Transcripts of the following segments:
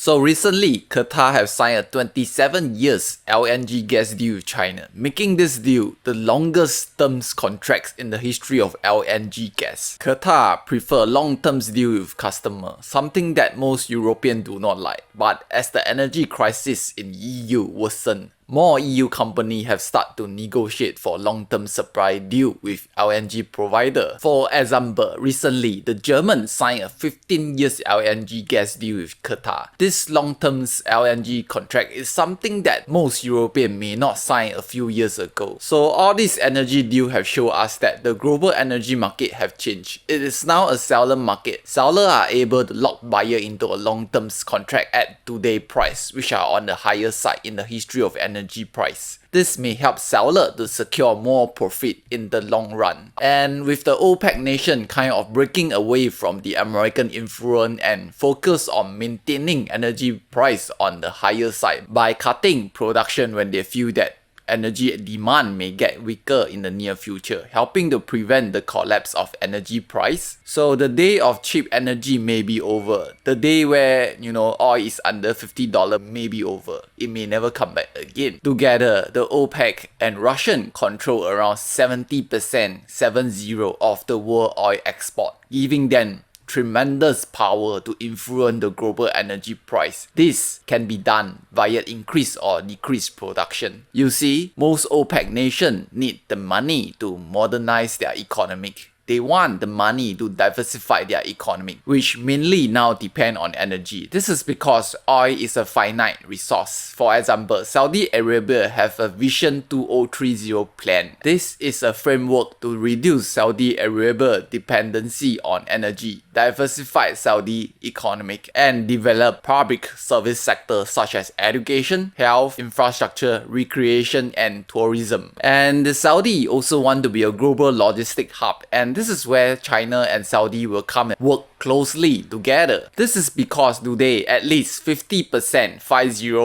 So recently, Qatar have signed a 27 years LNG gas deal with China, making this deal the longest terms contracts in the history of LNG gas. Qatar prefer long-term deal with customer, something that most Europeans do not like. But as the energy crisis in EU worsen, more EU companies have started to negotiate for long-term supply deal with LNG provider. For example, recently, the Germans signed a 15 years LNG gas deal with Qatar. This long-term LNG contract is something that most Europeans may not sign a few years ago. So all these energy deals have shown us that the global energy market have changed. It is now a seller market. Sellers are able to lock buyer into a long-term contract at today's price, which are on the higher side in the history of energy price. This may help seller to secure more profit in the long run. And with the OPEC nation kind of breaking away from the American influence and focus on maintaining energy price on the higher side by cutting production when they feel that energy demand may get weaker in the near future, helping to prevent the collapse of energy price. So the day of cheap energy may be over. The day where, oil is under $50 may be over. It may never come back again. Together, the OPEC and Russian control around 70% of the world oil export, giving them tremendous power to influence the global energy price. This can be done via increase or decrease production. You see, most OPEC nations need the money to modernize their economy. They want the money to diversify their economy, which mainly now depend on energy. This is because oil is a finite resource. For example, Saudi Arabia have a Vision 2030 plan. This is a framework to reduce Saudi Arabia dependency on energy, diversify Saudi economy, and develop public service sectors such as education, health, infrastructure, recreation, and tourism. And the Saudi also want to be a global logistic hub, and this is where China and Saudi will come and work closely together. This is because today at least 50%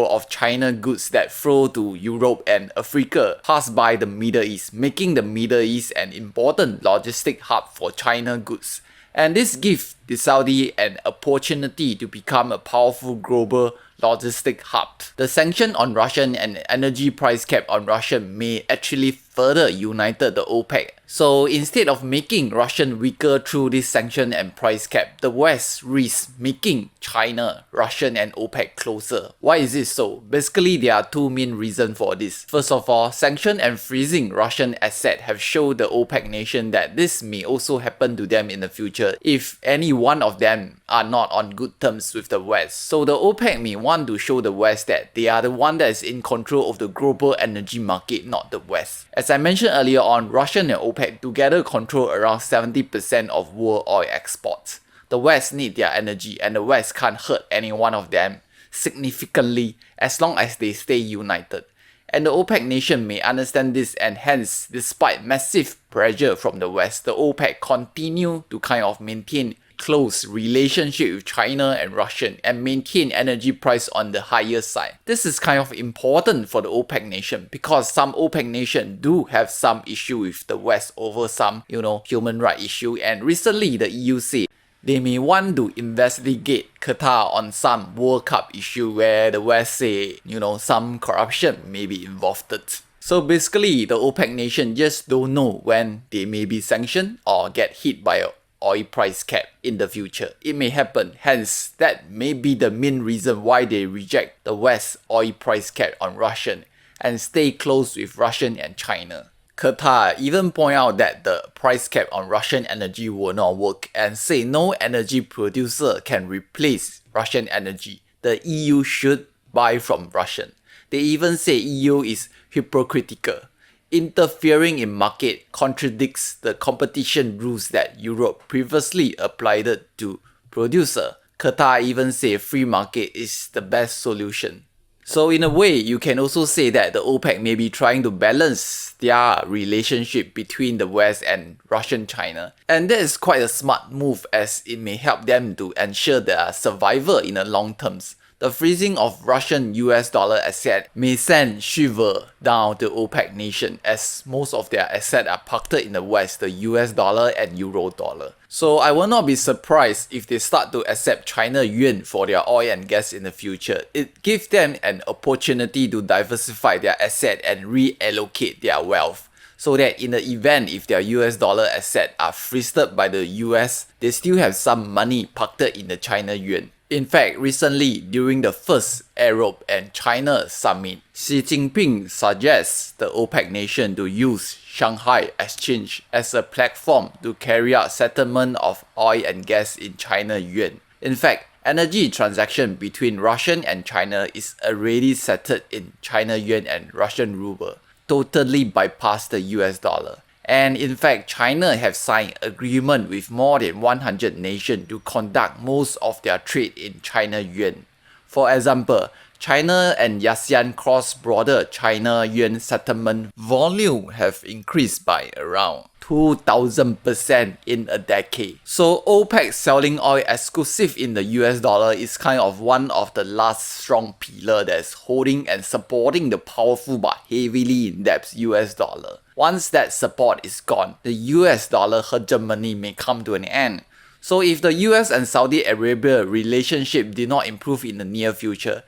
of China goods that flow to Europe and Africa pass by the Middle East, making the Middle East an important logistic hub for China goods. And this gives the Saudi an opportunity to become a powerful global logistic hub. The sanction on Russian and energy price cap on Russia may actually further unite the OPEC. So instead of making Russia weaker through this sanction and price cap, the West risks making China, Russia and OPEC closer. Why is it so? Basically, there are two main reasons for this. First of all, sanction and freezing Russian assets have shown the OPEC nation that this may also happen to them in the future if any one of them are not on good terms with the West. So the OPEC may want to show the West that they are the one that is in control of the global energy market, not the West. As I mentioned earlier on, Russia and OPEC together control around 70% of world oil exports. The West need their energy, and the West can't hurt any one of them significantly as long as they stay united. And the OPEC nation may understand this, and hence, despite massive pressure from the West, the OPEC continue to kind of maintain close relationship with China and Russia and maintain energy price on the higher side. This is kind of important for the OPEC nation because some OPEC nation do have some issue with the West over some, human rights issue, and recently the EU say they may want to investigate Qatar on some World Cup issue where the West say, some corruption may be involved. So basically, the OPEC nation just don't know when they may be sanctioned or get hit by a oil price cap in the future. It may happen, hence that may be the main reason why they reject the West oil price cap on Russian and stay close with Russian and China. Qatar even point out that the price cap on Russian energy will not work and say no energy producer can replace Russian energy. The EU should buy from Russian. They even say EU is hypocritical. Interfering in market contradicts the competition rules that Europe previously applied to producer. Qatar even say free market is the best solution. So in a way, you can also say that the OPEC may be trying to balance their relationship between the West and Russian China. And that is quite a smart move as it may help them to ensure their survival in the long terms. The freezing of Russian US dollar asset may send shivers down the OPEC nation as most of their assets are parked in the West, the US dollar and Euro dollar. So I will not be surprised if they start to accept China yuan for their oil and gas in the future. It gives them an opportunity to diversify their asset and reallocate their wealth, so that in the event if their US dollar assets are freezed by the US, they still have some money parked in the China yuan. In fact, recently, during the first Arab and China summit, Xi Jinping suggests the OPEC nation to use Shanghai Exchange as a platform to carry out settlement of oil and gas in China yuan. In fact, energy transaction between Russian and China is already settled in China yuan and Russian ruble, totally bypass the US dollar. And in fact, China have signed agreement with more than 100 nations to conduct most of their trade in China yuan. For example, China and ASEAN cross-border China yuan settlement volume have increased by around 2000% in a decade. So OPEC selling oil exclusive in the US dollar is kind of one of the last strong pillar that's holding and supporting the powerful but heavily indebted US dollar. Once that support is gone, the US dollar hegemony may come to an end. So if the US and Saudi Arabia relationship did not improve in the near future,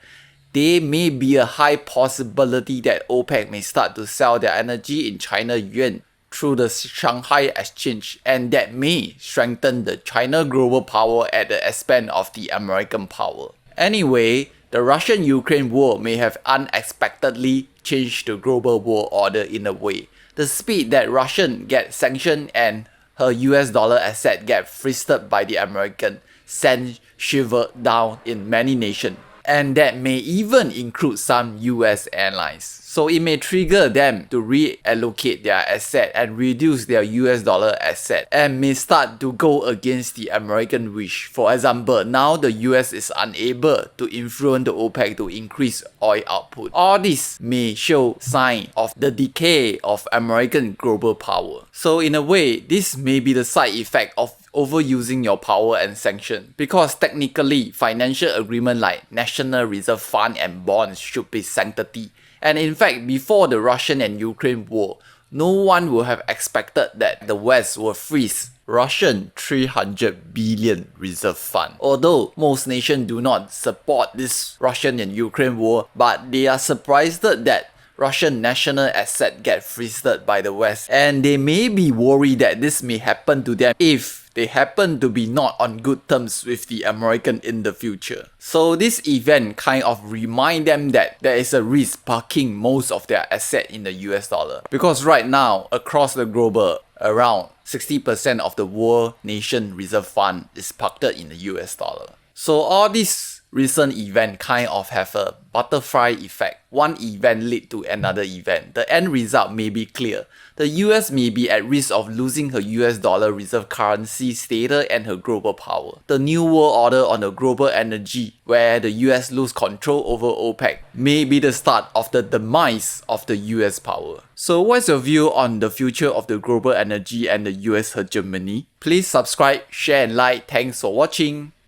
there may be a high possibility that OPEC may start to sell their energy in China yuan through the Shanghai Exchange, and that may strengthen the China global power at the expense of the American power. Anyway, the Russian-Ukraine war may have unexpectedly changed the global world order in a way. The speed that Russian get sanctioned and her US dollar asset get freezed by the American send shivers down in many nations, and that may even include some US airlines. So it may trigger them to reallocate their asset and reduce their US dollar asset, and may start to go against the American wish. For example, now the US is unable to influence the OPEC to increase oil output. All this may show sign of the decay of American global power. So in a way, this may be the side effect of overusing your power and sanction, because technically financial agreement like National Reserve Fund and bonds should be sanctity. And in fact, before the Russian and Ukraine war, no one would have expected that the West will freeze Russian 300 billion reserve fund. Although most nations do not support this Russian and Ukraine war, but they are surprised that Russian national asset get freezed by the West, and they may be worried that this may happen to them if they happen to be not on good terms with the American in the future. So this event kind of remind them that there is a risk parking most of their asset in the US dollar. Because right now, across the globe, around 60% of the world nation reserve fund is parked in the US dollar. So all these recent event kind of have a butterfly effect. One event lead to another event. The end result may be clear. The US may be at risk of losing her US dollar reserve currency status and her global power. The new world order on the global energy, where the US lose control over OPEC, may be the start of the demise of the US power. So what's your view on the future of the global energy and the US hegemony? Please subscribe, share and like. Thanks for watching.